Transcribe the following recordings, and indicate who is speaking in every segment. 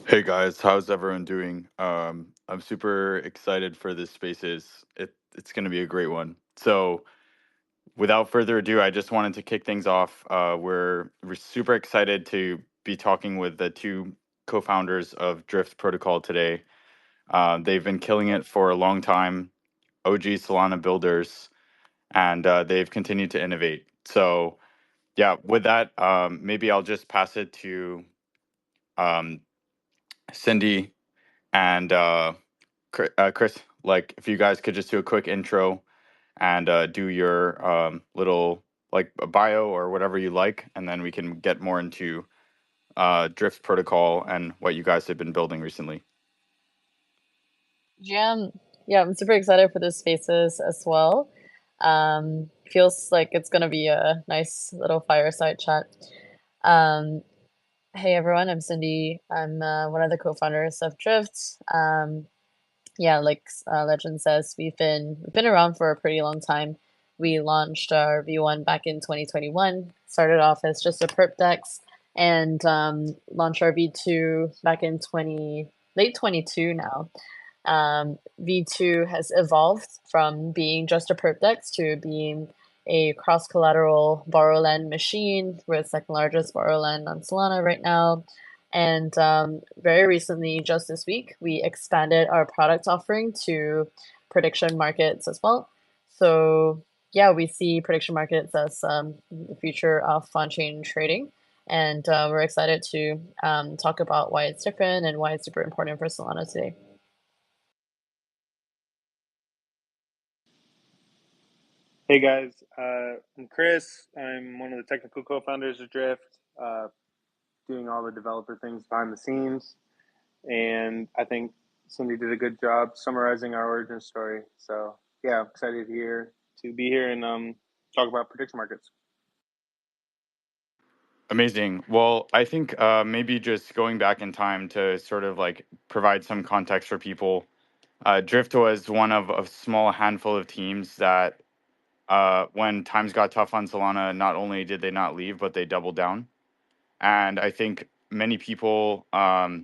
Speaker 1: Hey guys, how's everyone doing? I'm super excited for this spaces. It's going to be a great one. So, without further ado, I just wanted to kick things off. We're super excited to be talking with the two co-founders of Drift Protocol today. They've been killing it for a long time, OG Solana builders, and they've continued to innovate. So, yeah, with that, maybe I'll just pass it to um, Cindy and Chris, like if you guys could just do a quick intro and do your little like a bio or whatever you like, and then we can get more into Drift Protocol and what you guys have been building recently.
Speaker 2: Yeah, I'm super excited for this spaces as well. Feels like it's gonna be a nice little fireside chat. Um, hey everyone, I'm Cindy. I'm one of the co-founders of Drift. Yeah, like Legend says, we've been around for a pretty long time. We launched our V1 back in 2021. Started off as just a perp dex, and launched our V2 back in 20 late 22 now. V2 has evolved from being just a perp dex to being a cross collateral borrowland machine. We're the second largest borrowland on Solana right now. And very recently, just this week, we expanded our product offering to prediction markets as well. So, yeah, we see prediction markets as the future of on chain trading. And we're excited to talk about why it's different and why it's super important for Solana today.
Speaker 3: Hey guys, I'm Chris. I'm one of the technical co-founders of Drift, doing all the developer things behind the scenes. And I think Cindy did a good job summarizing our origin story. So yeah, I'm excited here to be here and talk about prediction markets.
Speaker 1: Amazing. Well, I think maybe just going back in time to sort of like provide some context for people. Drift was one of a small handful of teams that, when times got tough on Solana, not only did they not leave, but they doubled down. And I think many people are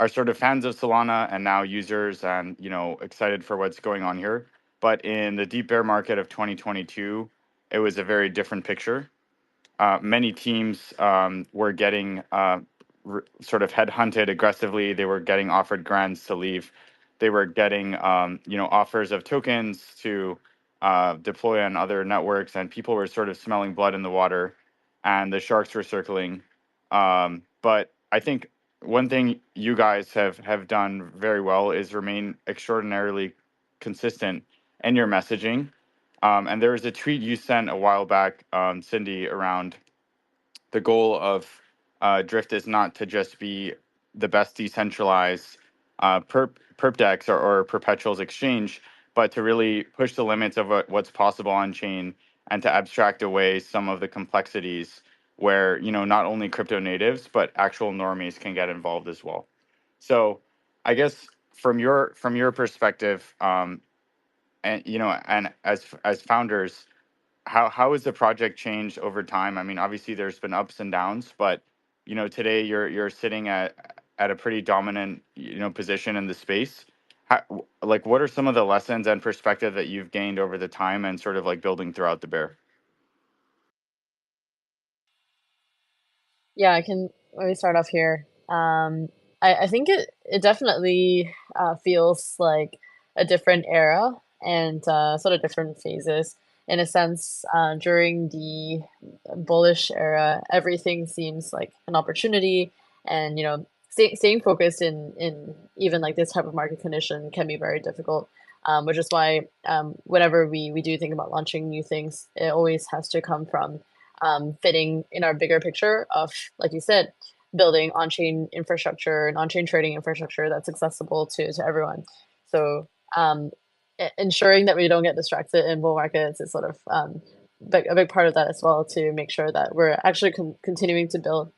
Speaker 1: sort of fans of Solana and now users, and excited for what's going on here. But in the deep bear market of 2022, it was a very different picture. Many teams were getting sort of headhunted aggressively. They were getting offered grants to leave. They were getting offers of tokens to deploy on other networks, and people were sort of smelling blood in the water, and the sharks were circling. But I think one thing you guys have done very well is remain extraordinarily consistent in your messaging. And there was a tweet you sent a while back, Cindy, around the goal of Drift is not to just be the best decentralized perp dex or perpetuals exchange, but to really push the limits of what's possible on chain and to abstract away some of the complexities where not only crypto natives but actual normies can get involved as well. So, I guess from your perspective, and and as founders, how has the project changed over time? I mean, obviously there's been ups and downs, but today you're sitting at a pretty dominant position in the space. Like, what are some of the lessons and perspective that you've gained over the time and sort of like building throughout the bear?
Speaker 2: Yeah, I can maybe start off here. I think it definitely feels like a different era and sort of different phases. In a sense, during the bullish era, everything seems like an opportunity, and staying focused in even like this type of market condition can be very difficult. Which is why whenever we do think about launching new things, it always has to come from fitting in our bigger picture of, like you said, building on-chain infrastructure and on-chain trading infrastructure that's accessible to everyone. So ensuring that we don't get distracted in bull markets is sort of a big part of that as well, to make sure that we're actually continuing to build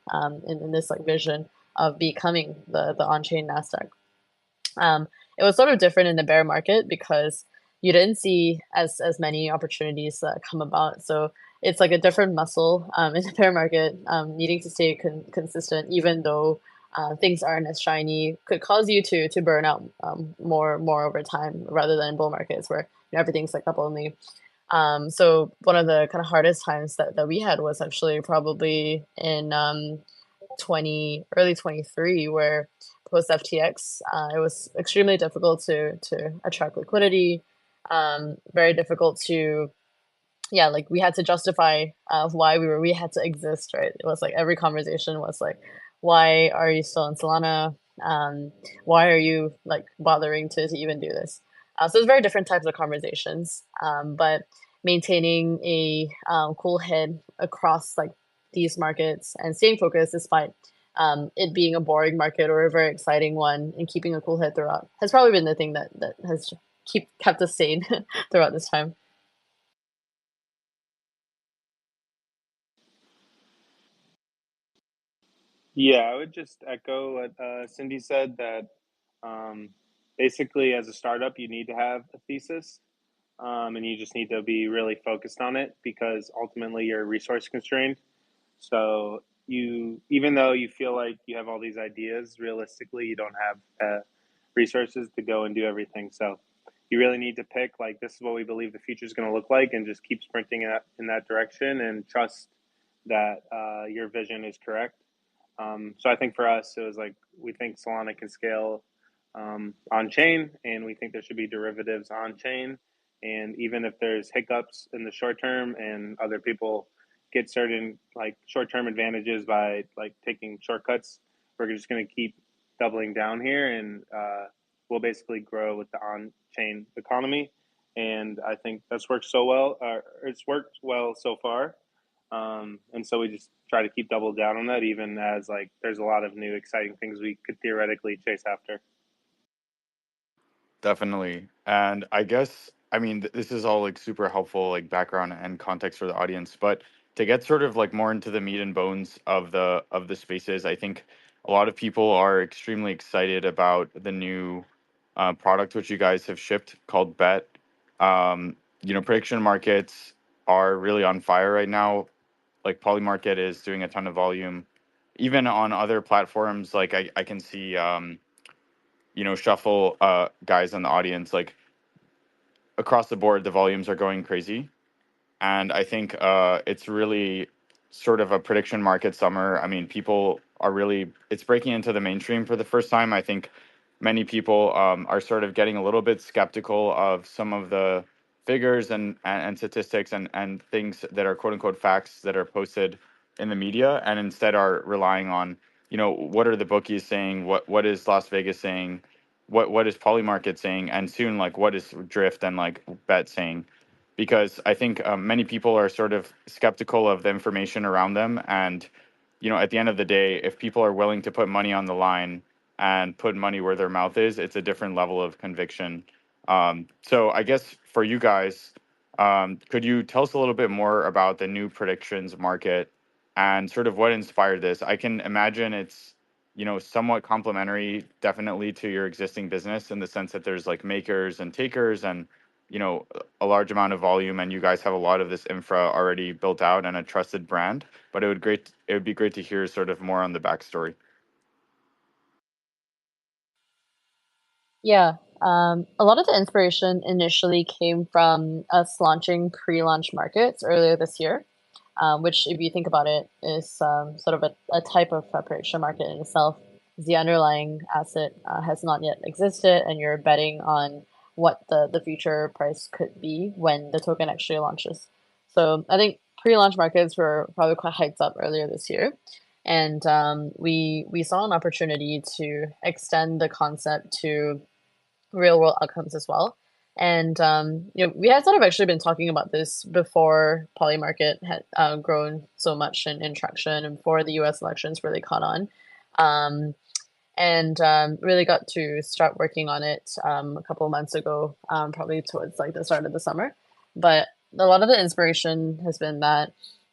Speaker 2: in this like vision of becoming the on-chain Nasdaq. It was sort of different in the bear market because you didn't see as many opportunities that come about. So it's like a different muscle in the bear market, needing to stay consistent, even though things aren't as shiny could cause you to burn out more over time rather than in bull markets where everything's like up only. So one of the kind of hardest times that we had was actually probably in 23 where post FTX it was extremely difficult to attract liquidity, very difficult to yeah, like we had to justify why we had to exist, right? It was like every conversation was like, why are you still in Solana? Why are you like bothering to even do this? So it's very different types of conversations, but maintaining a cool head across like these markets and staying focused despite it being a boring market or a very exciting one, and keeping a cool head throughout has probably been the thing that has kept us sane throughout this time.
Speaker 3: Yeah, I would just echo what Cindy said that um, basically, as a startup, you need to have a thesis, and you just need to be really focused on it because ultimately you're resource constrained. So even though you feel like you have all these ideas, realistically, you don't have resources to go and do everything. So you really need to pick like this is what we believe the future is going to look like, and just keep sprinting in that direction and trust that your vision is correct. So I think for us, it was like we think Solana can scale on chain, and we think there should be derivatives on chain. And even if there's hiccups in the short term, and other people get certain like short term advantages by like taking shortcuts, we're just going to keep doubling down here, and we'll basically grow with the on chain economy. And I think that's worked so well. It's worked well so far. And so we just try to keep double down on that, even as like there's a lot of new exciting things we could theoretically chase after.
Speaker 1: Definitely. And I guess, I mean, this is all like super helpful, like background and context for the audience. But to get sort of like more into the meat and bones of the spaces, I think a lot of people are extremely excited about the new product which you guys have shipped called Bet. Prediction markets are really on fire right now. Like Polymarket is doing a ton of volume. Even on other platforms, like I can see Shuffle guys in the audience, like across the board, the volumes are going crazy. And I think it's really sort of a prediction market summer. I mean, people are really, it's breaking into the mainstream for the first time. I think many people are sort of getting a little bit skeptical of some of the figures and statistics and things that are quote unquote facts that are posted in the media, and instead are relying on, what are the bookies saying? What is Las Vegas saying? What is Polymarket saying? And soon, like, what is Drift and like Bet saying? Because I think many people are sort of skeptical of the information around them. And, at the end of the day, if people are willing to put money on the line and put money where their mouth is, it's a different level of conviction. So I guess for you guys, could you tell us a little bit more about the new predictions market and sort of what inspired this? I can imagine it's, somewhat complementary, definitely, to your existing business in the sense that there's like makers and takers and, a large amount of volume, and you guys have a lot of this infra already built out and a trusted brand. But it would be great to hear sort of more on the backstory.
Speaker 2: Yeah, a lot of the inspiration initially came from us launching pre-launch markets earlier this year, which, if you think about it, is sort of a type of prediction market in itself. The underlying asset has not yet existed, and you're betting on what the future price could be when the token actually launches. So I think pre-launch markets were probably quite hyped up earlier this year, and we saw an opportunity to extend the concept to real world outcomes as well. And we had sort of actually been talking about this before Polymarket had grown so much in traction, and before the U.S. elections really caught on, um, and really got to start working on it a couple of months ago, probably towards like the start of the summer. But a lot of the inspiration has been that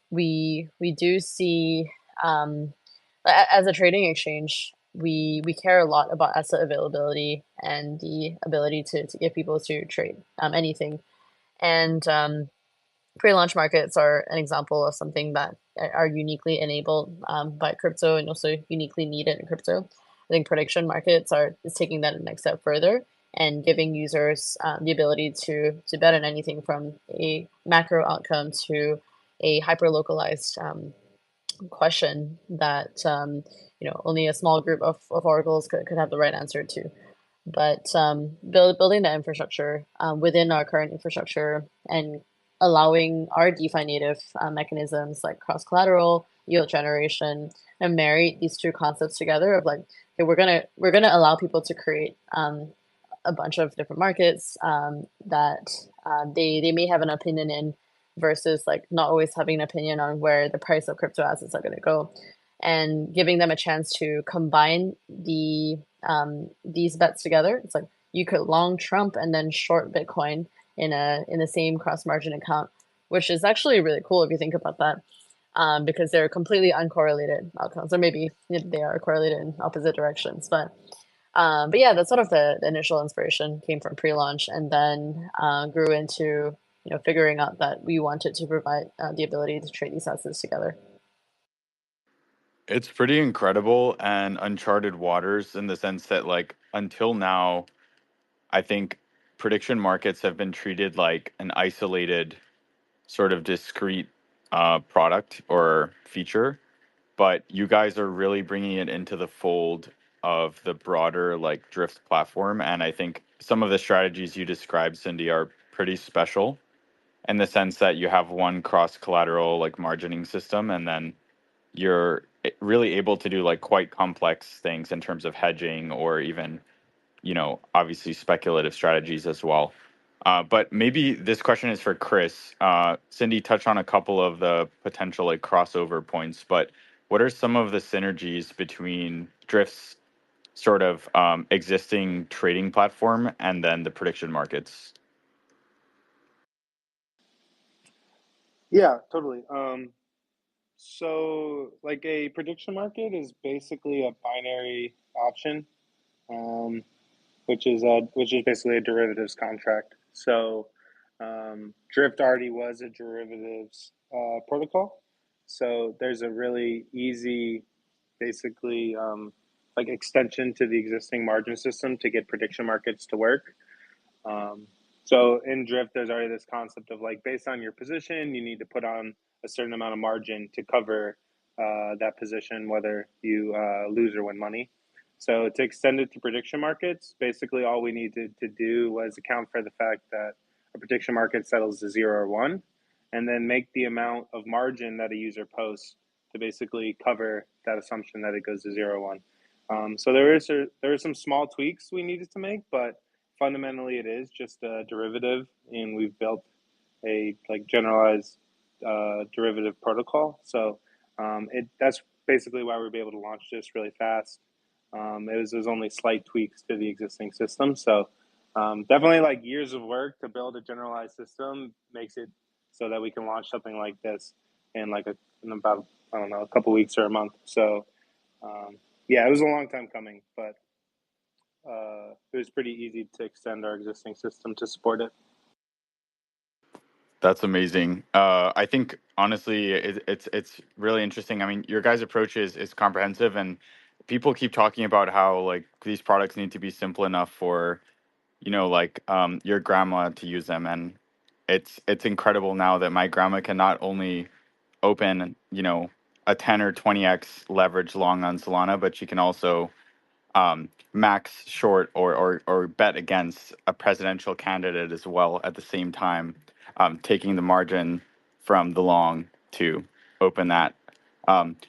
Speaker 2: we do see as a trading exchange, we care a lot about asset availability and the ability to get people to trade anything. And pre-launch markets are an example of something that are uniquely enabled by crypto and also uniquely needed in crypto. I think prediction markets is taking that a next step further and giving users the ability to bet on anything from a macro outcome to a hyper localized question that only a small group of oracles could have the right answer to. But building that infrastructure within our current infrastructure and allowing our DeFi native mechanisms like cross collateral, yield generation, and marry these two concepts together of like, okay, we're gonna allow people to create a bunch of different markets that they may have an opinion in versus like not always having an opinion on where the price of crypto assets are going to go, and giving them a chance to combine these bets together. It's like you could long Trump and then short Bitcoin in the same cross margin account, which is actually really cool if you think about that. Because they're completely uncorrelated outcomes, or maybe they are correlated in opposite directions. But yeah, that's sort of the initial inspiration came from pre-launch, and then grew into figuring out that we wanted to provide the ability to trade these assets together.
Speaker 1: It's pretty incredible and uncharted waters in the sense that, like, until now, I think prediction markets have been treated like an isolated, sort of discrete product or feature, but you guys are really bringing it into the fold of the broader like Drift platform. And I think some of the strategies you described, Cindy, are pretty special in the sense that you have one cross collateral like margining system, and then you're really able to do like quite complex things in terms of hedging or even, obviously speculative strategies as well. But maybe this question is for Chris. Cindy touched on a couple of the potential like crossover points, but what are some of the synergies between Drift's sort of existing trading platform and then the prediction markets?
Speaker 3: Yeah, totally. So like a prediction market is basically a binary option, um, which is basically a derivatives contract. So Drift already was a derivatives protocol. So there's a really easy, basically like extension to the existing margin system to get prediction markets to work. Um, so in Drift, there's already this concept of like based on your position, you need to put on a certain amount of margin to cover that position, whether you lose or win money. So to extend it to prediction markets, basically all we needed to do was account for the fact that a prediction market settles to 0 or 1, and then make the amount of margin that a user posts to basically cover that assumption that it goes to 0 or 1. So there are some small tweaks we needed to make, but fundamentally it is just a derivative, and we've built a like generalized derivative protocol. So that's basically why we'll be able to launch this really fast. There's only slight tweaks to the existing system, so definitely like years of work to build a generalized system makes it so that we can launch something like this in in about, I don't know, a couple weeks or a month. So yeah, it was a long time coming, but it was pretty easy to extend our existing system to support it.
Speaker 1: That's amazing. I think honestly, it's really interesting. I mean, your guys' approach is comprehensive, and people keep talking about how like these products need to be simple enough for like your grandma to use them, and it's incredible now that my grandma can not only open a 10 or 20x leverage long on Solana, but she can also max short or bet against a presidential candidate as well at the same time, taking the margin from the long to open that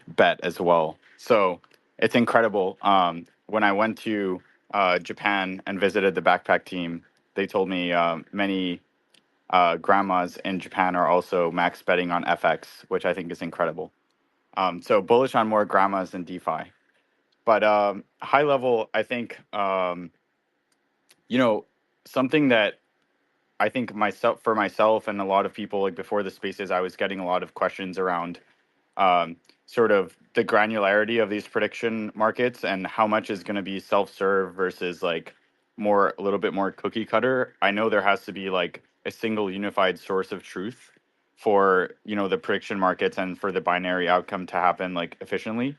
Speaker 1: bet as well. So it's incredible. When I went to Japan and visited the backpack team, they told me many grandmas in Japan are also max betting on FX, which I think is incredible. So bullish on more grandmas in DeFi. But high level, I think you know something that I think myself and a lot of people like before the spaces, I was getting a lot of questions around sort of the granularity of these prediction markets and how much is going to be self-serve versus like a little bit more cookie cutter. I know there has to be like a single unified source of truth for the prediction markets and for the binary outcome to happen like efficiently.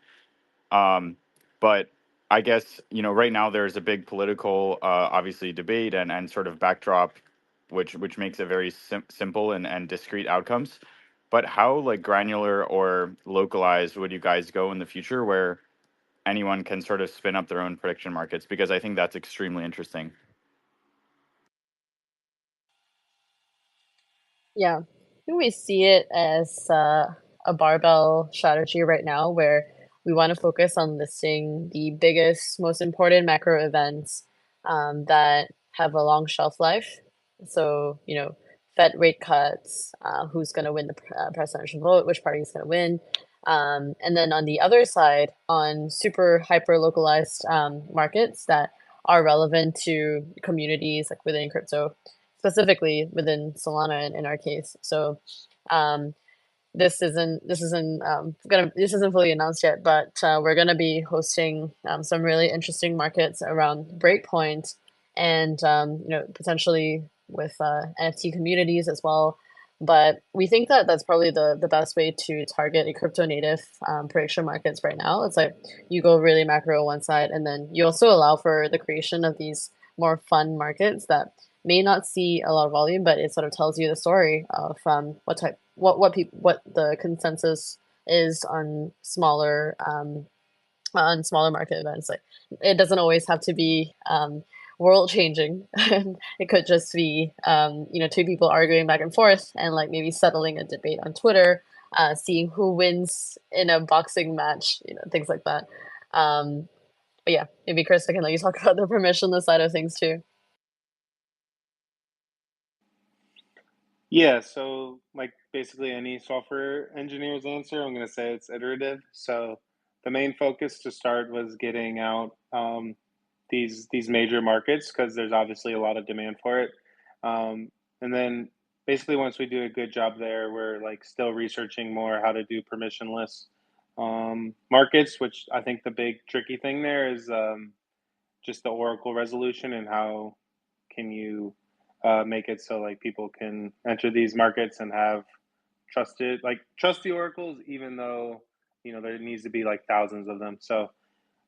Speaker 1: Um, but I guess right now there's a big political, obviously, debate and sort of backdrop, which makes it very simple and discrete outcomes. But how like granular or localized would you guys go in the future, where anyone can sort of spin up their own prediction markets? Because I think that's extremely interesting.
Speaker 2: Yeah, I think we see it as a barbell strategy right now where we want to focus on listing the biggest, most important macro events that have a long shelf life. So, Fed rate cuts, who's going to win the presidential vote, which party is going to win. And then on the other side, on super hyper localized markets that are relevant to communities like within crypto, specifically within Solana in our case. So um, this isn't fully announced yet, but we're gonna be hosting some really interesting markets around Breakpoint and potentially with NFT communities as well. But we think that that's probably the best way to target a crypto native prediction markets right now. It's like you go really macro on one side, and then you also allow for the creation of these more fun markets that may not see a lot of volume, but it sort of tells you the story of what the consensus is on smaller market events. Like it doesn't always have to be world changing. It could just be two people arguing back and forth and like maybe settling a debate on Twitter, seeing who wins in a boxing match, things like that. But yeah, maybe Chris, I can let you talk about the permissionless side of things too.
Speaker 3: Yeah, so like basically any software engineer's answer, I'm going to say it's iterative. So the main focus to start was getting out these major markets because there's obviously a lot of demand for it. And then basically once we do a good job there, we're like still researching more how to do permissionless markets, which I think the big tricky thing there is just the Oracle resolution and how can you make it so like people can enter these markets and have trust the oracles, even though there needs to be like thousands of them. So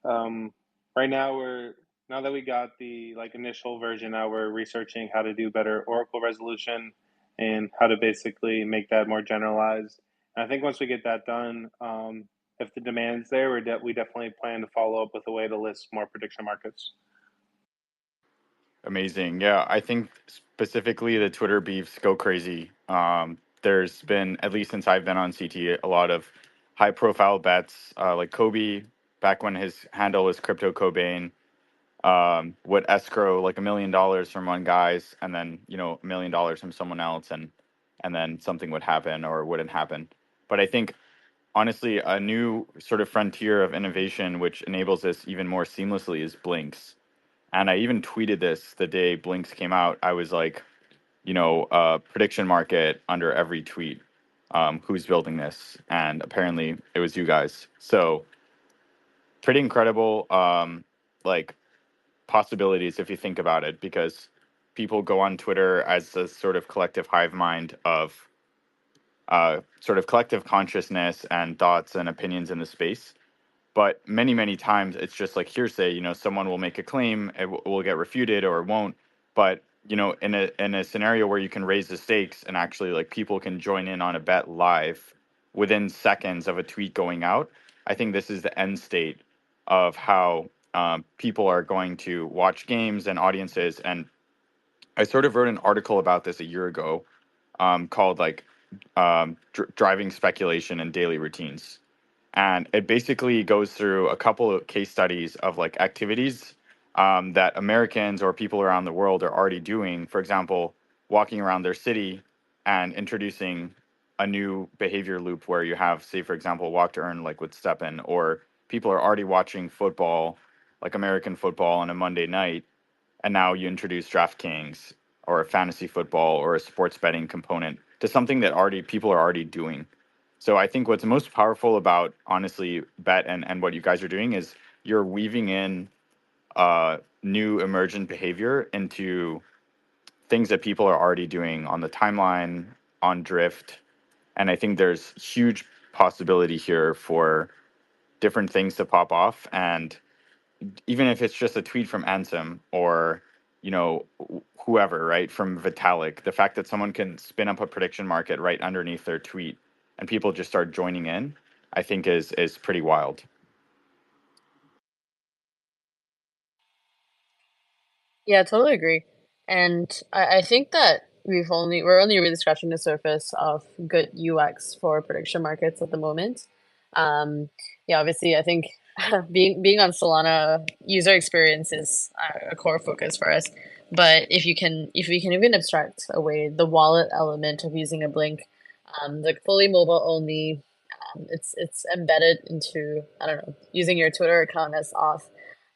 Speaker 3: um, right now now that we got the like initial version, now we're researching how to do better oracle resolution and how to basically make that more generalized. And I think once we get that done, if the demand's there, we definitely plan to follow up with a way to list more prediction markets.
Speaker 1: Amazing. Yeah, I think specifically the Twitter beefs go crazy. There's been, at least since I've been on CT, a lot of high profile bets, like Kobe, back when his handle was Crypto Cobain, would escrow like $1 million from one guy's and then, $1 million from someone else, and then something would happen or wouldn't happen. But I think honestly, a new sort of frontier of innovation which enables this even more seamlessly is Blinks. And I even tweeted this the day Blinks came out. I was like, prediction market under every tweet. Who's building this? And apparently it was you guys. So pretty incredible, like possibilities if you think about it, because people go on Twitter as a sort of collective hive mind of sort of collective consciousness and thoughts and opinions in the space. But many many times it's just like hearsay. Someone will make a claim, it will get refuted or it won't. But in a scenario where you can raise the stakes and actually like people can join in on a bet live within seconds of a tweet going out, I think this is the end state of how people are going to watch games and audiences. And I sort of wrote an article about this a year ago, called like driving speculation and daily routines, and it basically goes through a couple of case studies of like activities that Americans or people around the world are already doing. For example, walking around their city and introducing a new behavior loop where you have, say, for example, walk to earn like with Steppen, or people are already watching football, like American football on a Monday night, and now you introduce DraftKings or a fantasy football or a sports betting component to something that already people are already doing. So I think what's most powerful about honestly bet and what you guys are doing is you're weaving in new emergent behavior into things that people are already doing on the timeline, on Drift, And I think there's huge possibility here for different things to pop off. And even if it's just a tweet from Ansem or, whoever, right, from Vitalik, the fact that someone can spin up a prediction market right underneath their tweet and people just start joining in, I think is pretty wild.
Speaker 2: Yeah, I totally agree. And I think that we're only really scratching the surface of good UX for prediction markets at the moment. Um, yeah, obviously, I think being on Solana, user experience is a core focus for us. But if we can even abstract away the wallet element of using a Blink, like fully mobile only, it's embedded into, I don't know, using your Twitter account as auth,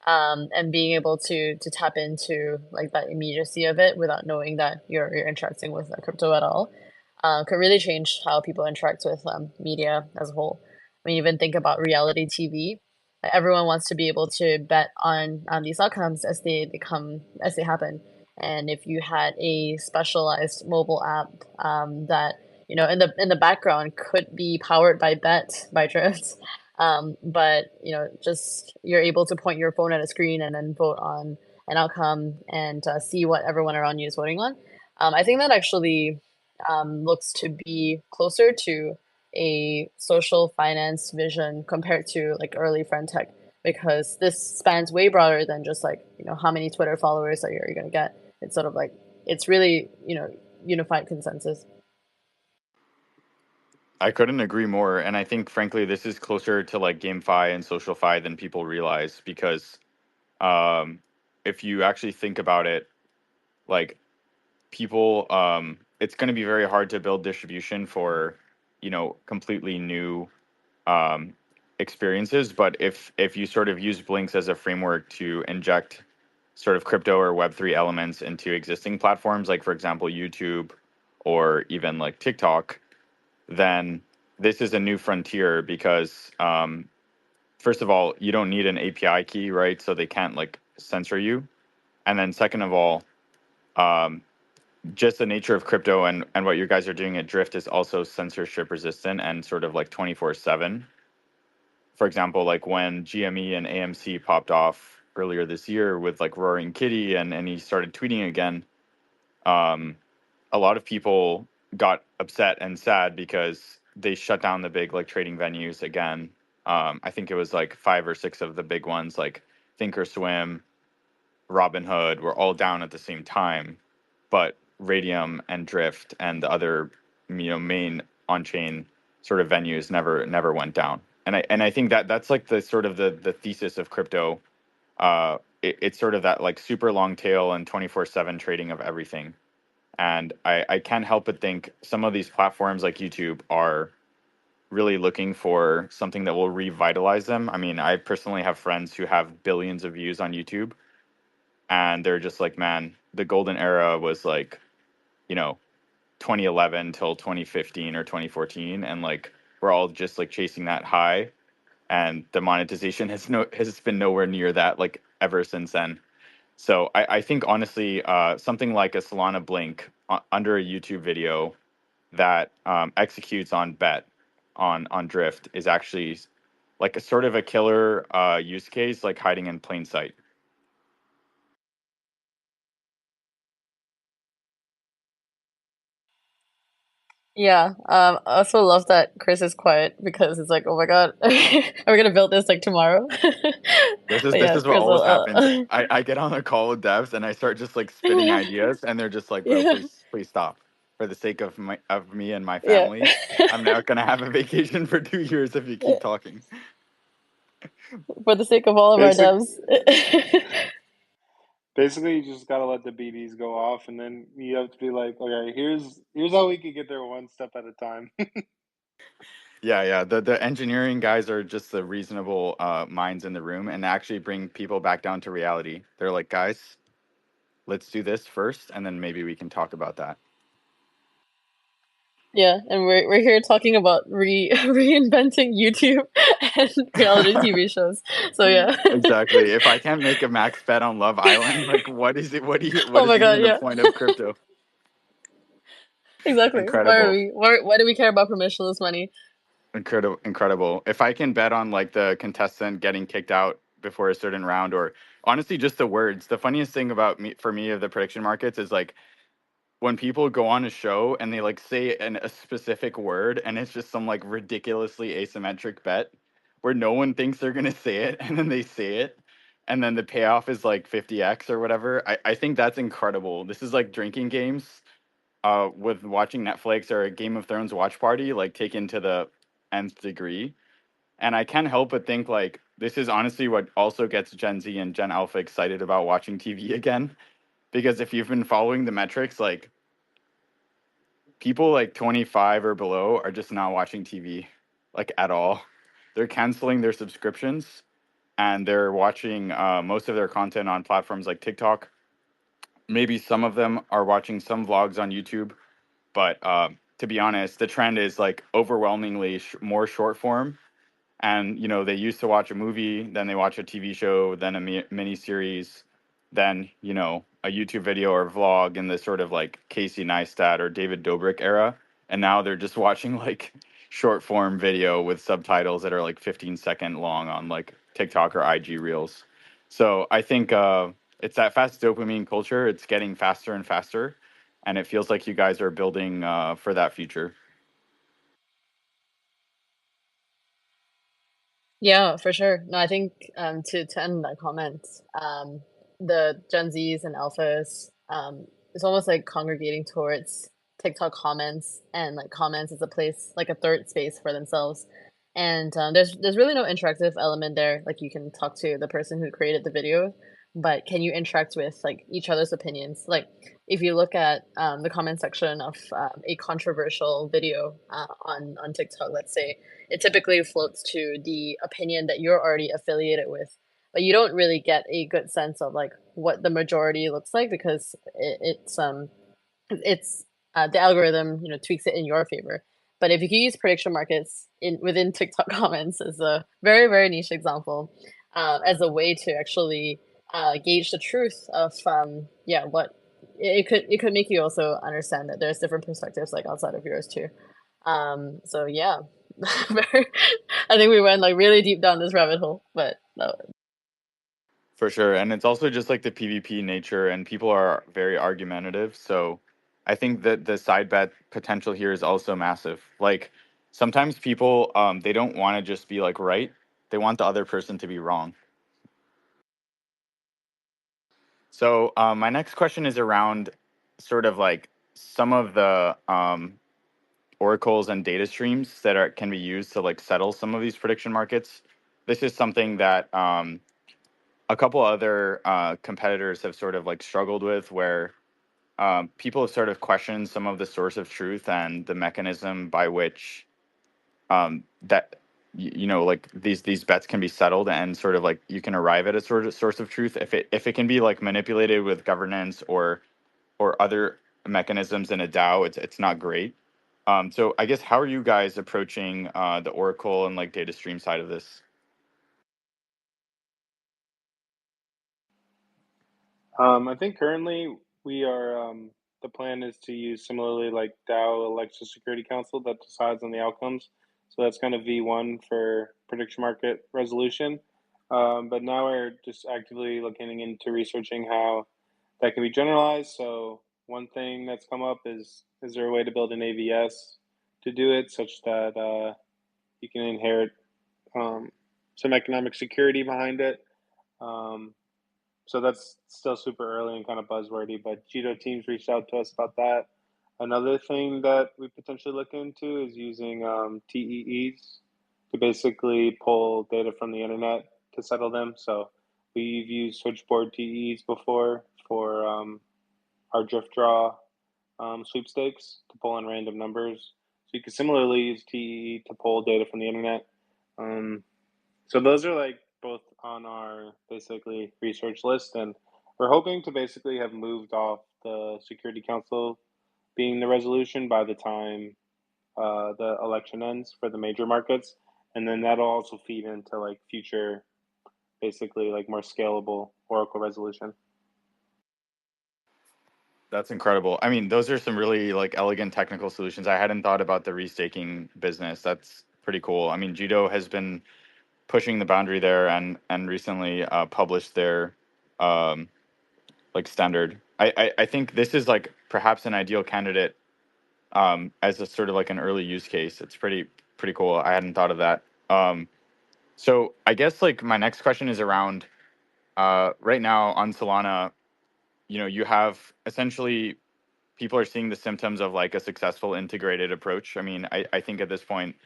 Speaker 2: and being able to tap into like that immediacy of it without knowing that you're interacting with a crypto at all, could really change how people interact with media as a whole. I mean, even think about reality TV. Like, everyone wants to be able to bet on these outcomes as they happen. And if you had a specialized mobile app, that in the background could be powered by Bet by Drift, but just you're able to point your phone at a screen and then vote on an outcome and see what everyone around you is voting on. I think that actually looks to be closer to a social finance vision compared to like early friend tech, because this spans way broader than just like how many Twitter followers are you going to get. It's sort of like it's really unified consensus.
Speaker 1: I couldn't agree more. And I think, frankly, this is closer to like GameFi and SocialFi than people realize because um, if you actually think about it, like people, it's going to be very hard to build distribution for, completely new um, experiences. But if you sort of use Blinks as a framework to inject sort of crypto or Web3 elements into existing platforms, like for example YouTube or even like TikTok, then this is a new frontier because first of all, you don't need an API key, right? So they can't like censor you. And then second of all, um, just the nature of crypto and what you guys are doing at Drift is also censorship resistant and sort of like 24/7. For example, like when GME and AMC popped off earlier this year with like Roaring Kitty and he started tweeting again, um, a lot of people got upset and sad because they shut down the big like trading venues again. I think it was like five or six of the big ones like Thinkorswim, Robinhood were all down at the same time, but Radium and Drift and the other main on-chain sort of venues never went down. And I think that that's like the sort of the thesis of crypto. It's sort of that like super long tail and 24/7 trading of everything. And I can't help but think some of these platforms like YouTube are really looking for something that will revitalize them. I mean, I personally have friends who have billions of views on YouTube, and they're just like, man, the golden era was like, you know, 2011 till 2015 or 2014, and like we're all just like chasing that high, and the monetization has been nowhere near that like ever since then. So I think honestly, something like a Solana Blink under a YouTube video that executes on bet on Drift is actually like a sort of a killer use case, like hiding in plain sight.
Speaker 2: Yeah, I also love that Chris is quiet because it's like, oh my God, are we gonna build this like tomorrow?
Speaker 1: This is
Speaker 2: But
Speaker 1: this
Speaker 2: yeah,
Speaker 1: is what
Speaker 2: Chris,
Speaker 1: always happens. I get on a call with devs and I start just like spitting ideas, and they're just like, bro,
Speaker 2: yeah,
Speaker 1: please stop. For the sake of me and my
Speaker 2: yeah,
Speaker 1: family, I'm not gonna have a vacation for 2 years if you keep talking.
Speaker 2: for the sake of all of our
Speaker 3: Basic,
Speaker 2: devs.
Speaker 3: Basically, you just gotta let the BDs go off, and then you have to be like, okay, here's how we can get there one step at a time.
Speaker 1: Yeah. The engineering guys are just the reasonable minds in the room and actually bring people back down to reality. They're like, guys, let's do this first, and then maybe we can talk about that.
Speaker 2: Yeah, and we're here talking about reinventing YouTube and reality TV shows. So yeah.
Speaker 1: Exactly. If I can't make a max bet on Love Island, like what is it? What
Speaker 2: Oh
Speaker 1: is
Speaker 2: my God,
Speaker 1: even the
Speaker 2: yeah.
Speaker 1: point of crypto?
Speaker 2: Exactly. Why are
Speaker 1: Incredible.
Speaker 2: we? Why do we care about permissionless money?
Speaker 1: Incredible, incredible. If I can bet on like the contestant getting kicked out before a certain round, or honestly just the words. The funniest thing about me for me of the prediction markets is like when people go on a show and they like say a specific word and it's just some like ridiculously asymmetric bet where no one thinks they're gonna say it and then they say it and then the payoff is like 50x or whatever. I think that's incredible. This is like drinking games with watching Netflix or a Game of Thrones watch party, like taken to the nth degree. And I can't help but think like this is honestly what also gets Gen Z and Gen Alpha excited about watching TV again. Because if you've been following the metrics, like people like 25 or below are just not watching TV like at all. They're canceling their subscriptions and they're watching most of their content on platforms like TikTok. Maybe some of them are watching some vlogs on YouTube, but to be honest, the trend is like overwhelmingly more short form. And you know, they used to watch a movie, then they watch a TV show, then a mini series, then you know a YouTube video or vlog in the sort of like Casey Neistat or David Dobrik era, and now they're just watching like short form video with subtitles that are like 15-second long on like TikTok or IG Reels. So I think it's that fast dopamine culture. It's getting faster and faster, and it feels like you guys are building for that future.
Speaker 2: Yeah, for sure. No, I think to end that comment, the Gen Zs and Alphas, it's almost like congregating towards TikTok comments, and like comments is a place, like a third space for themselves. And there's really no interactive element there. Like you can talk to the person who created the video, but can you interact with like each other's opinions? Like if you look at the comment section of a controversial video on TikTok, let's say, it typically floats to the opinion that you're already affiliated with, but you don't really get a good sense of like what the majority looks like, because it's the algorithm, you know, tweaks it in your favor. But if you can use prediction markets in within TikTok comments as a very niche example, as a way to actually gauge the truth of yeah, what it could make you also understand that there's different perspectives like outside of yours too. So yeah, I think we went like really deep down this rabbit hole, but no.
Speaker 1: For sure. And it's also just like the PvP nature, and people are very argumentative. So I think that the side bet potential here is also massive. Like sometimes people, they don't want to just be like right, they want the other person to be wrong. So my next question is around sort of like some of the oracles and data streams that are can be used to like settle some of these prediction markets. This is something that a couple other competitors have sort of like struggled with, where people have sort of questioned some of the source of truth and the mechanism by which that you know like these bets can be settled, and sort of like you can arrive at a sort of source of truth if it can be like manipulated with governance or other mechanisms in a DAO. It's not great. So I guess how are you guys approaching the Oracle and like data stream side of this?
Speaker 3: I think currently we are, the plan is to use similarly like DAO Alexa Security Council that decides on the outcomes. So that's kind of V1 for prediction market resolution. But now we're just actively looking into researching how that can be generalized. So one thing that's come up is there a way to build an AVS to do it such that you can inherit um, some economic security behind it? Um, so that's still super early and kind of buzzwordy, but Jito Teams reached out to us about that. Another thing that we potentially look into is using TEEs to basically pull data from the internet to settle them. So we've used switchboard TEEs before for our drift draw sweepstakes to pull in random numbers. So you can similarly use TEE to pull data from the internet. Um, so those are like both on our basically research list, and we're hoping to basically have moved off the Security Council being the resolution by the time the election ends for the major markets, and then that'll also feed into like future, basically like more scalable Oracle resolution.
Speaker 1: That's incredible. I mean, those are some really like elegant technical solutions. I hadn't thought about the restaking business. That's pretty cool. I mean, Judo has been pushing the boundary there and recently published their um, like standard. I think this is like perhaps an ideal candidate as a sort of like an early use case. It's pretty cool. I hadn't thought of that. So I guess like my next question is around right now on Solana. You know, you have essentially people are seeing the symptoms of like a successful integrated approach. I mean, I think at this point,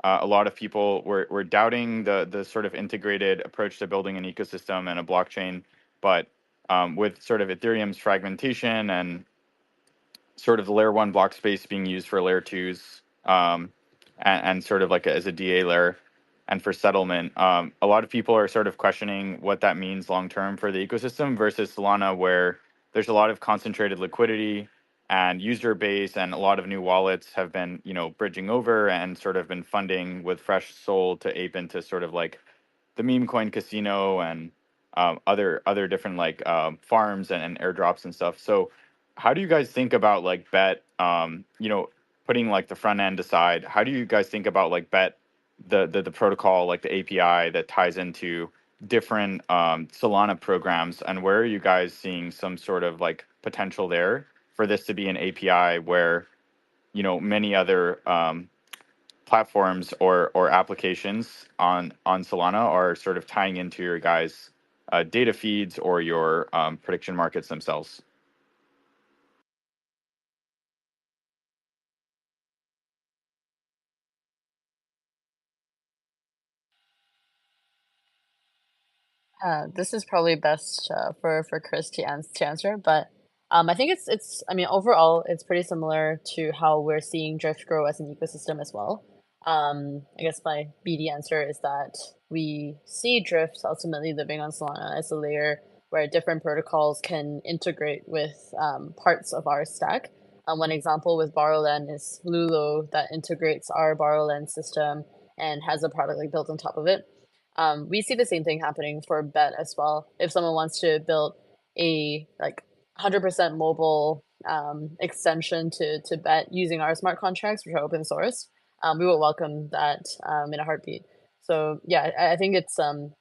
Speaker 1: a lot of people were doubting the sort of integrated approach to building an ecosystem and a blockchain, but with sort of Ethereum's fragmentation and sort of the layer one block space being used for layer twos, and sort of like as a DA layer and for settlement, a lot of people are sort of questioning what that means long term for the ecosystem versus Solana, where there's a lot of concentrated liquidity and user base, and a lot of new wallets have been, you know, bridging over and sort of been funding with fresh soul to ape into sort of like the meme coin casino and other different like farms and airdrops and stuff. So how do you guys think about like bet, you know, putting like the front end aside, how do you guys think about like bet the protocol, like the API that ties into different Solana programs, and where are you guys seeing some sort of like potential there for this to be an API where, you know, many other platforms or applications on Solana are sort of tying into your guys' data feeds or your prediction markets themselves?
Speaker 2: This is probably best for Chris to answer, but I think it's I mean overall it's pretty similar to how we're seeing Drift grow as an ecosystem as well. I guess my BD answer is that we see Drift ultimately living on Solana as a layer where different protocols can integrate with parts of our stack. One example with Borrowland is Lulo that integrates our Borrowland system and has a product like built on top of it. We see the same thing happening for Bet as well. If someone wants to build a like 100% mobile extension to Bet using our smart contracts, which are open source, we will welcome that in a heartbeat. So yeah, I think it's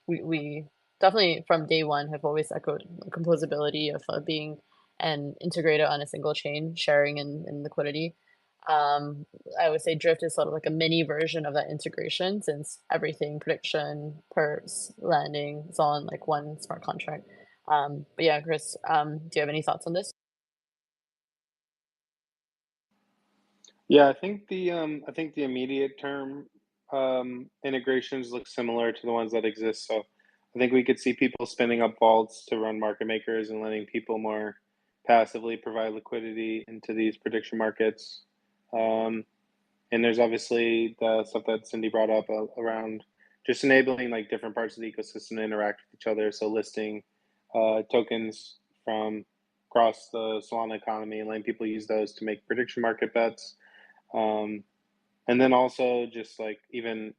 Speaker 2: we definitely from day one have always echoed the composability of being an integrator on a single chain, sharing and liquidity. Um, I would say Drift is sort of like a mini version of that integration since everything prediction, perps, landing is all on like one smart contract. But yeah, Chris, do you have any thoughts on this?
Speaker 3: Yeah, I think the immediate term integrations look similar to the ones that exist. So I think we could see people spinning up vaults to run market makers and letting people more passively provide liquidity into these prediction markets. Um, and there's obviously the stuff that Cindy brought up around just enabling like different parts of the ecosystem to interact with each other. So listing tokens from across the Solana economy and letting people use those to make prediction market bets. Um, and then also just like even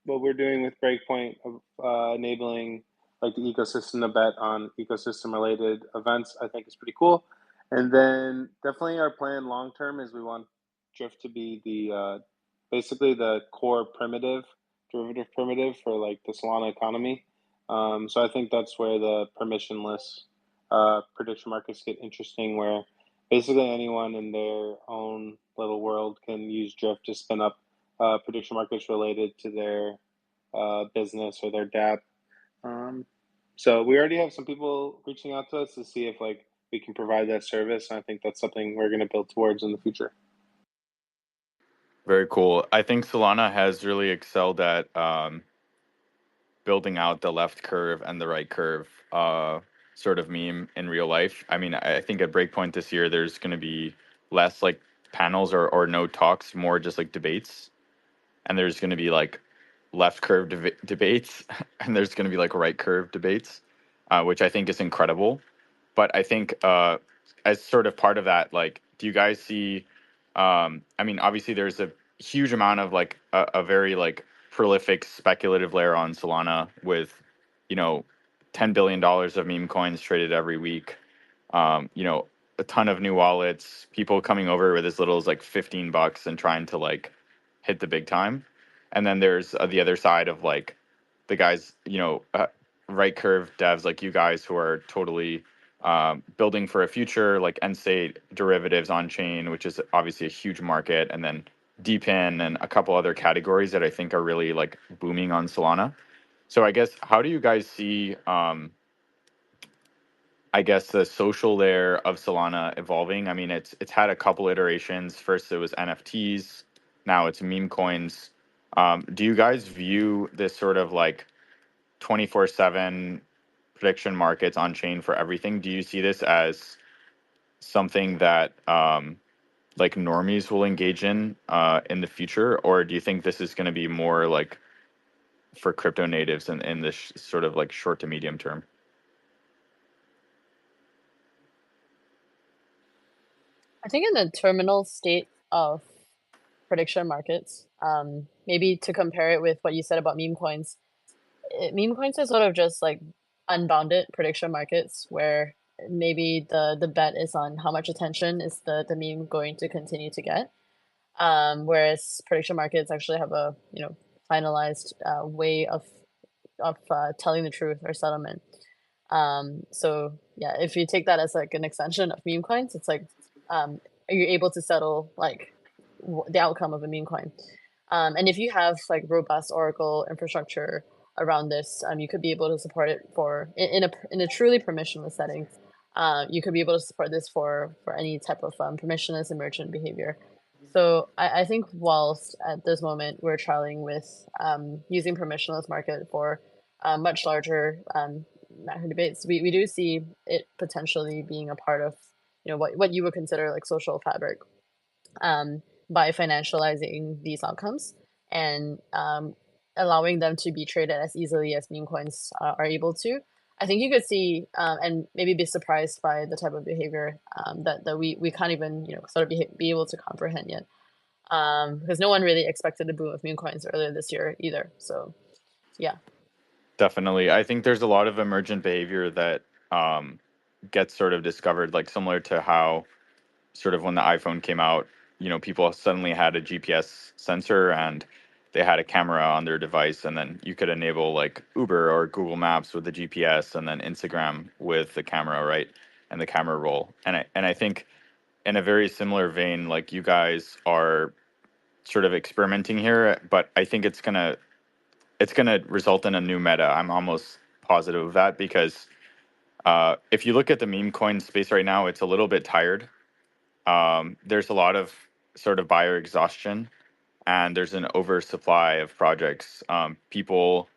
Speaker 3: what we're doing with Breakpoint of enabling like the ecosystem to bet on ecosystem related events, I think is pretty cool. And then definitely our plan long term is we want Drift to be the basically the core primitive derivative primitive for like the Solana economy. So I think that's where the permissionless prediction markets get interesting, where basically anyone in their own little world can use Drift to spin up prediction markets related to their business or their DApp. Um, so we already have some people reaching out to us to see if like we can provide that service, and I think that's something we're going to build towards in the future.
Speaker 1: Very cool. I think Solana has really excelled at building out the left curve and the right curve sort of meme in real life. I mean, I think at Breakpoint this year, there's going to be less like panels or no talks, more just like debates. And there's going to be like left curve debates, and there's going to be like right curve debates, which I think is incredible. But I think as sort of part of that, like, do you guys see? I mean, obviously, there's a huge amount of like a very like prolific speculative layer on Solana with, you know, $10 billion of meme coins traded every week. You know, a ton of new wallets, people coming over with as little as like $15 and trying to like hit the big time. And then there's the other side of like the guys, right curve devs like you guys who are totally building for a future, like end state derivatives on chain, which is obviously a huge market, and then DePIN and a couple other categories that I think are really like booming on Solana. So I guess how do you guys see I guess the social layer of Solana evolving? I mean, it's had a couple iterations. First it was NFTs, now it's meme coins. Do you guys view this sort of like 24/7 prediction markets on chain for everything? Do you see this as something that like normies will engage in the future, or do you think this is going to be more like for crypto natives in this sort of like short to medium term?
Speaker 2: I think in the terminal state of prediction markets, maybe to compare it with what you said about meme coins, meme coins are sort of just like unbounded prediction markets where maybe the bet is on how much attention is the meme going to continue to get. Whereas prediction markets actually have a finalized way of telling the truth or settlement. So yeah, if you take that as like an extension of meme coins, it's like are you able to settle like the outcome of a meme coin? And if you have like robust Oracle infrastructure around this, you could be able to support it for in a truly permissionless setting. You could be able to support this for any type of permissionless emergent behavior. So I think whilst at this moment we're trialing with using permissionless market for much larger macro debates, we do see it potentially being a part of what you would consider like social fabric, by financializing these outcomes and allowing them to be traded as easily as meme coins are able to. I think you could see and maybe be surprised by the type of behavior that we can't even sort of be able to comprehend yet, because no one really expected the boom of meme coins earlier this year either. So yeah.
Speaker 1: Definitely. I think there's a lot of emergent behavior that gets sort of discovered, like similar to how sort of when the iPhone came out, people suddenly had a GPS sensor and they had a camera on their device, and then you could enable like Uber or Google Maps with the GPS, and then Instagram with the camera, right? And the camera roll. And I think in a very similar vein, like you guys are sort of experimenting here, but I think it's gonna result in a new meta. I'm almost positive of that because if you look at the meme coin space right now, it's a little bit tired. There's a lot of sort of buyer exhaustion, and there's an oversupply of projects. People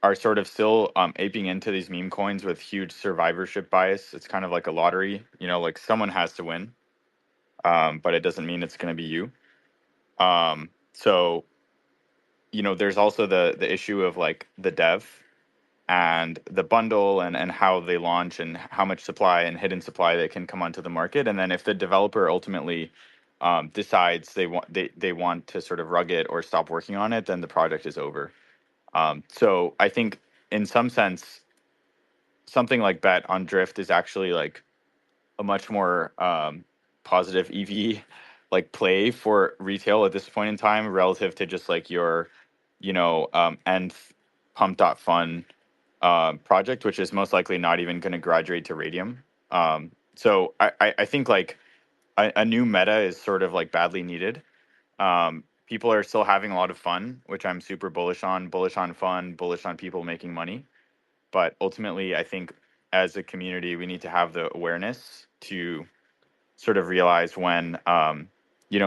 Speaker 1: are sort of still aping into these meme coins with huge survivorship bias. It's kind of like a lottery, like someone has to win, but it doesn't mean it's going to be you. So there's also the issue of like the dev and the bundle and how they launch and how much supply and hidden supply that can come onto the market. And then if the developer ultimately decides they want to sort of rug it or stop working on it, then the project is over. So I think in some sense, something like Bet on Drift is actually like a much more positive EV like play for retail at this point in time relative to just like your, end pump.fun project, which is most likely not even going to graduate to Radium. So I think like a new meta is sort of like badly needed. People are still having a lot of fun, which I'm super bullish on fun, bullish on people making money. But ultimately, I think as a community, we need to have the awareness to sort of realize when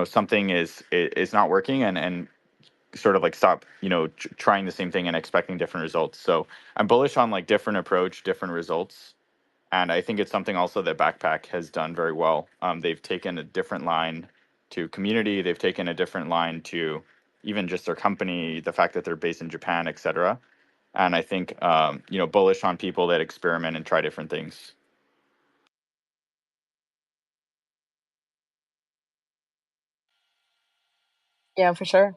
Speaker 1: something is not working and sort of like stop trying the same thing and expecting different results. So I'm bullish on like different approach, different results, and I think it's something also that Backpack has done very well. They've taken a different line to community. They've taken a different line to even just their company, the fact that they're based in Japan, etc. And I think bullish on people that experiment and try different things.
Speaker 2: Yeah, for sure.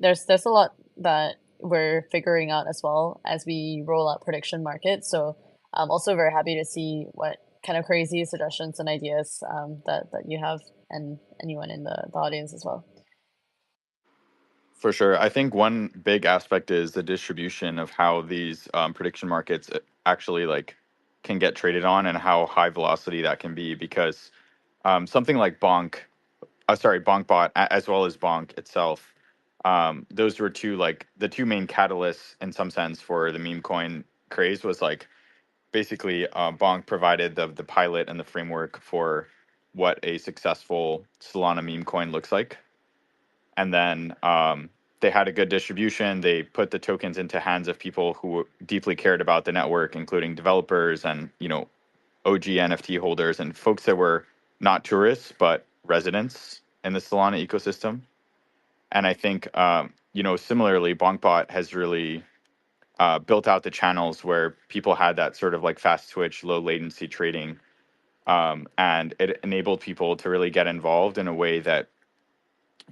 Speaker 2: There's a lot that we're figuring out as well as we roll out prediction markets. So I'm also very happy to see what kind of crazy suggestions and ideas that you have, and anyone in the audience as well.
Speaker 1: For sure. I think one big aspect is the distribution of how these prediction markets actually like can get traded on and how high velocity that can be because something like BonkBot as well as Bonk itself, those were the two main catalysts in some sense for the meme coin craze was like basically Bonk provided the pilot and the framework for what a successful Solana meme coin looks like. And then they had a good distribution. They put the tokens into hands of people who deeply cared about the network, including developers and OG NFT holders and folks that were not tourists but residents in the Solana ecosystem. And I think similarly, BonkBot has really built out the channels where people had that sort of like fast switch, low latency trading, and it enabled people to really get involved in a way that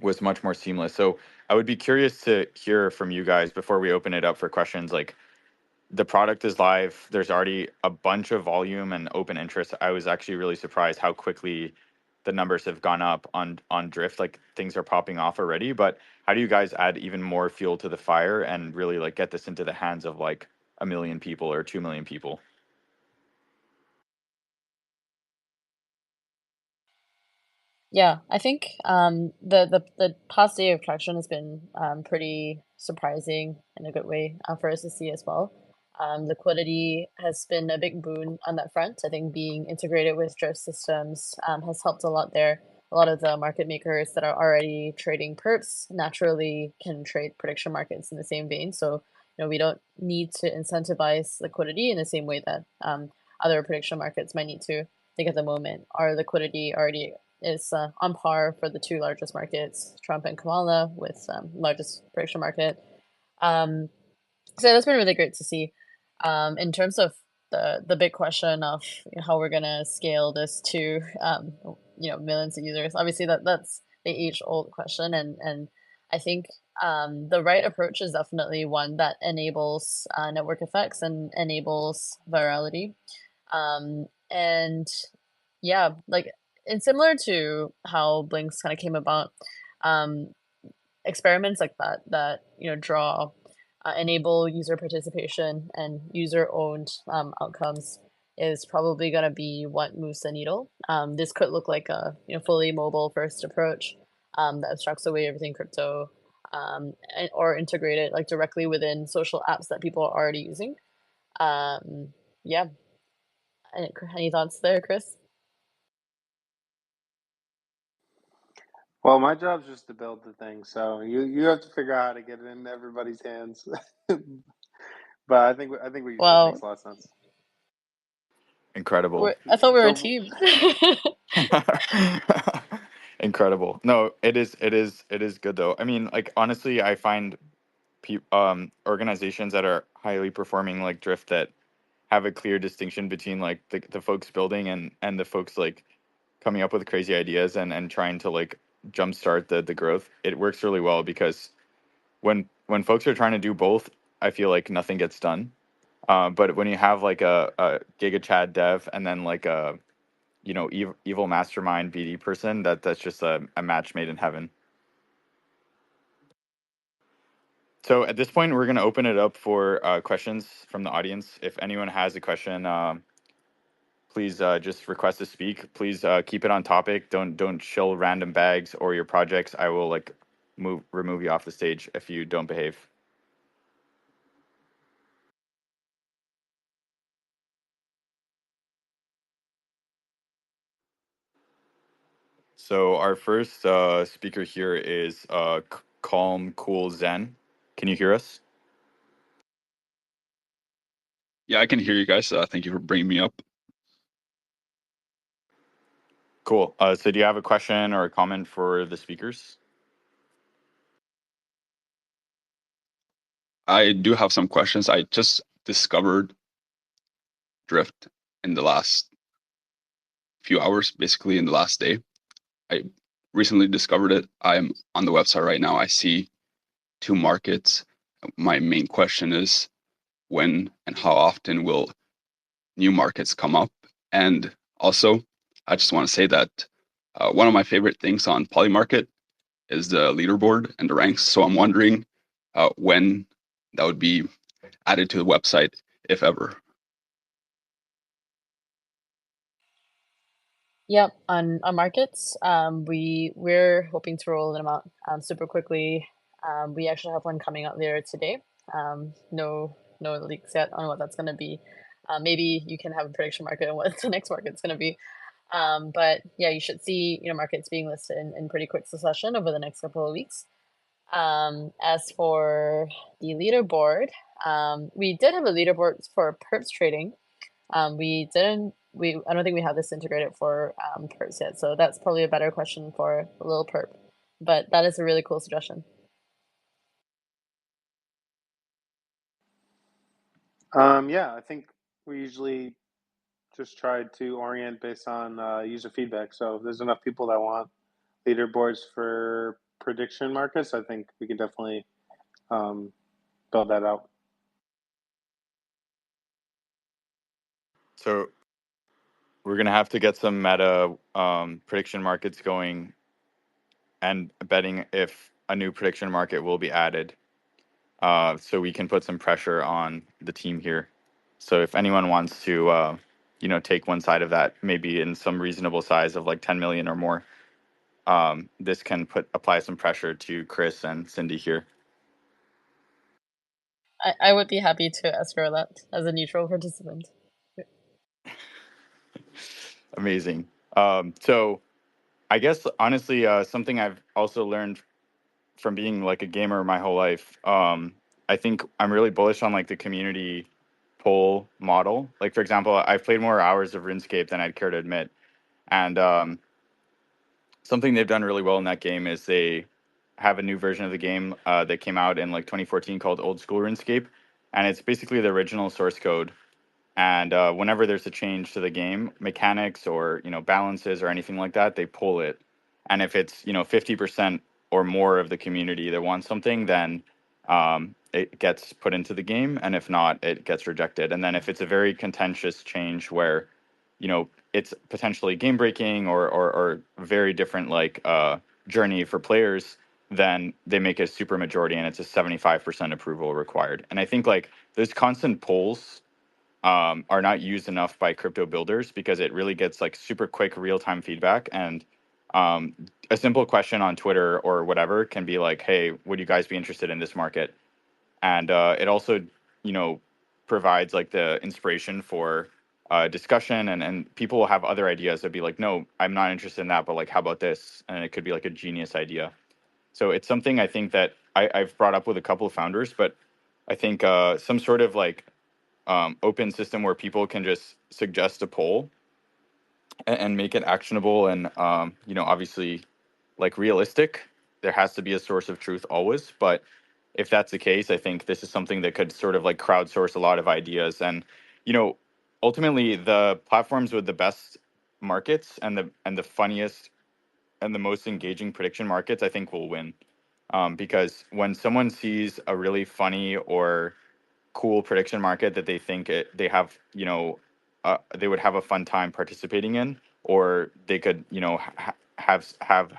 Speaker 1: was much more seamless. So I would be curious to hear from you guys before we open it up for questions. Like the product is live. There's already a bunch of volume and open interest. I was actually really surprised how quickly the numbers have gone up on Drift. Like things are popping off already. But how do you guys add even more fuel to the fire and really like get this into the hands of like 1 million people or 2 million people?
Speaker 2: Yeah, I think the positive traction has been pretty surprising in a good way for us to see as well. Liquidity has been a big boon on that front. I think being integrated with Drift systems has helped a lot there. A lot of the market makers that are already trading perps naturally can trade prediction markets in the same vein. So, we don't need to incentivize liquidity in the same way that other prediction markets might need to. I think at the moment, our liquidity already is on par for the two largest markets, Trump and Kamala, with largest prediction market. So that's been really great to see. In terms of the big question of how we're gonna scale this to millions of users, obviously that's the age-old question, and I think the right approach is definitely one that enables network effects and enables virality, and yeah, like. And similar to how Blinks kind of came about, experiments like that draw enable user participation and user-owned outcomes is probably going to be what moves the needle. This could look like a fully mobile-first approach that abstracts away everything crypto, or integrated like directly within social apps that people are already using. Yeah. Any thoughts there, Chris?
Speaker 3: Well, my job's just to build the thing, so you have to figure out how to get it in everybody's hands. But I think what you said makes a lot of sense.
Speaker 1: Incredible.
Speaker 2: I thought we were a
Speaker 3: So
Speaker 2: team.
Speaker 1: Incredible. No, it is good though. I mean, like honestly, I find organizations that are highly performing like Drift that have a clear distinction between like the folks building and the folks like coming up with crazy ideas and trying to like jumpstart the growth. It works really well because when folks are trying to do both, I feel like nothing gets done. But when you have like a Giga Chad dev and then like a evil mastermind BD person, that's just a match made in heaven. So at this point, we're going to open it up for questions from the audience. If anyone has a question, please just request to speak. Please keep it on topic. Don't shill random bags or your projects. I will like remove you off the stage if you don't behave. So our first speaker here is Calm Cool Zen. Can you hear us?
Speaker 4: Yeah, I can hear you guys. Thank you for bringing me up.
Speaker 1: Cool. So do you have a question or a comment for the speakers?
Speaker 4: I do have some questions. I just discovered Drift in the last few hours, basically in the last day. I recently discovered it. I'm on the website right now. I see 2 markets. My main question is when and how often will new markets come up? And Also, I just want to say that one of my favorite things on Polymarket is the leaderboard and the ranks. So I'm wondering when that would be added to the website, if ever.
Speaker 2: Yep, on markets, we're hoping to roll them out super quickly. We actually have one coming out there today. No leaks yet on what that's going to be. Maybe you can have a prediction market on what the next market's going to be. But yeah, you should see markets being listed in pretty quick succession over the next couple of weeks. As for the leaderboard, we did have a leaderboard for perps trading. We didn't. I don't think we have this integrated for perps yet, so that's probably a better question for a little perp. But that is a really cool suggestion.
Speaker 3: Yeah, I think we usually just try to orient based on user feedback. So if there's enough people that want leaderboards for prediction markets, I think we can definitely build that out.
Speaker 1: So we're gonna have to get some meta prediction markets going, and betting if a new prediction market will be added, so we can put some pressure on the team here. So if anyone wants to, take one side of that, maybe in some reasonable size of like 10 million or more, this can apply some pressure to Chris and Cindy here.
Speaker 2: I would be happy to escrow that as a neutral participant.
Speaker 1: Amazing. So I guess honestly, something I've also learned from being like a gamer my whole life, I think I'm really bullish on like the community poll model. Like for example, I've played more hours of RuneScape than I'd care to admit, and something they've done really well in that game is they have a new version of the game that came out in like 2014 called Old School RuneScape, and it's basically the original source code. And whenever there's a change to the game mechanics or balances or anything like that, they pull it. And if it's 50% or more of the community that wants something, then it gets put into the game, and if not, it gets rejected. And then if it's a very contentious change where it's potentially game breaking or very different like journey for players, then they make a super majority and it's a 75% approval required. And I think like those constant polls are not used enough by crypto builders because it really gets like super quick real time feedback. And a simple question on Twitter or whatever can be like, hey, would you guys be interested in this market? And it also, provides like the inspiration for discussion, and people will have other ideas that be like, no, I'm not interested in that, but like, how about this? And it could be like a genius idea. So it's something I think that I've brought up with a couple of founders, but I think some sort of like open system where people can just suggest a poll and make it actionable and obviously like realistic. There has to be a source of truth always, but if that's the case, I think this is something that could sort of like crowdsource a lot of ideas. And ultimately the platforms with the best markets and the funniest and the most engaging prediction markets, I think, will win. Because when someone sees a really funny or cool prediction market that they think they have, they would have a fun time participating in, or they could, have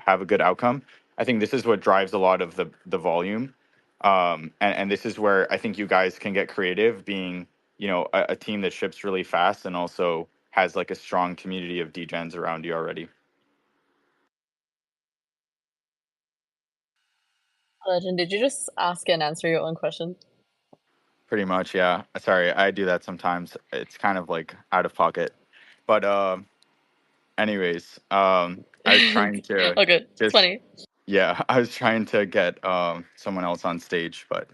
Speaker 1: a good outcome. I think this is what drives a lot of the volume, and this is where I think you guys can get creative, being a team that ships really fast and also has like a strong community of degens around you already.
Speaker 2: Legend, did you just ask and answer your own question?
Speaker 1: Pretty much, yeah. Sorry, I do that sometimes. It's kind of like out of pocket, but anyways, I was trying to
Speaker 2: Okay, it's
Speaker 1: just,
Speaker 2: funny.
Speaker 1: yeah, I was trying to get someone else on stage, but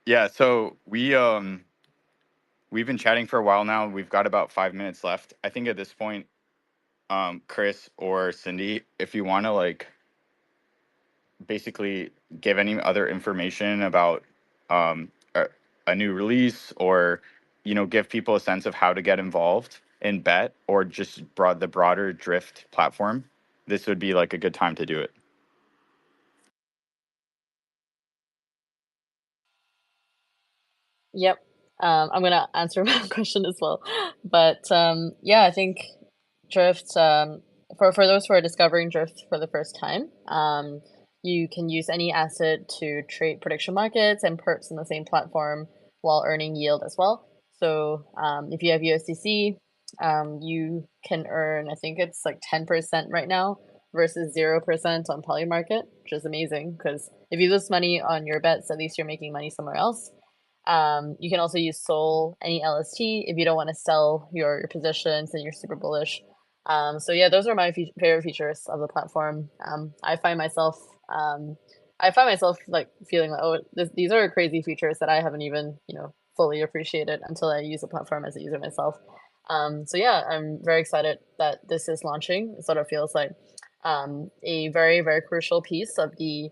Speaker 1: yeah. So we've been chatting for a while now. We've got about 5 minutes left. I think at this point, Chris or Cindy, if you want to like basically give any other information about a new release, or give people a sense of how to get involved in bet, or just the broader drift platform, this would be like a good time to do it.
Speaker 2: Yep. I'm gonna answer my own question as well. But yeah, I think Drift, for those who are discovering Drift for the first time, you can use any asset to trade prediction markets and perps in the same platform while earning yield as well. So if you have USDC, you can earn, I think it's like 10% right now versus 0% on Polymarket, which is amazing because if you lose money on your bets, at least you're making money somewhere else. You can also use Sol, any LST, if you don't want to sell your positions and you're super bullish. So yeah, those are my favorite features of the platform. I find myself like feeling like, oh, these are crazy features that I haven't even fully appreciated until I use the platform as a user myself. So yeah, I'm very excited that this is launching. It sort of feels like a very, very crucial piece of the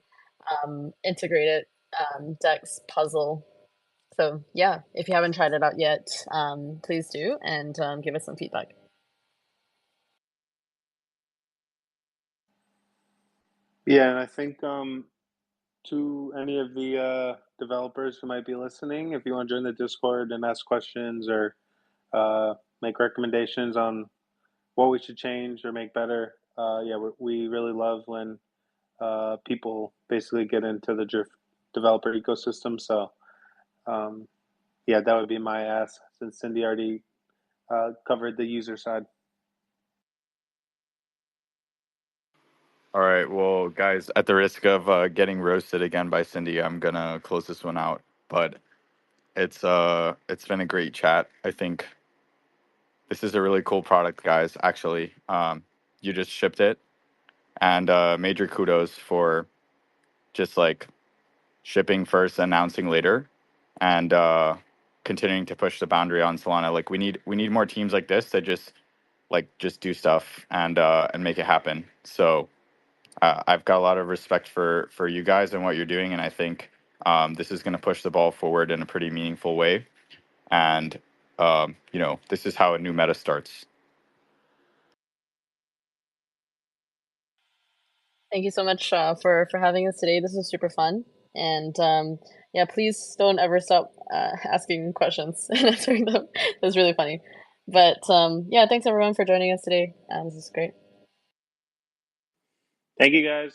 Speaker 2: integrated DEX puzzle. So yeah, if you haven't tried it out yet, please do and give us some feedback.
Speaker 3: Yeah, and I think to any of the developers who might be listening, if you want to join the Discord and ask questions or make recommendations on what we should change or make better, yeah, we really love when people basically get into the Drift developer ecosystem. So yeah, that would be my ask since Cindy already covered the user side.
Speaker 1: All right, well, guys, at the risk of getting roasted again by Cindy, I'm gonna close this one out. But it's been a great chat. I think this is a really cool product, guys. Actually, you just shipped it, and major kudos for just like shipping first, announcing later, and continuing to push the boundary on Solana. Like we need more teams like this that just do stuff and make it happen. So I've got a lot of respect for you guys and what you're doing, and I think this is going to push the ball forward in a pretty meaningful way. And this is how a new meta starts.
Speaker 2: Thank you so much for having us today. This was super fun, and yeah, please don't ever stop asking questions and answering them. It was really funny. But yeah, thanks everyone for joining us today. This is great.
Speaker 3: Thank you, guys.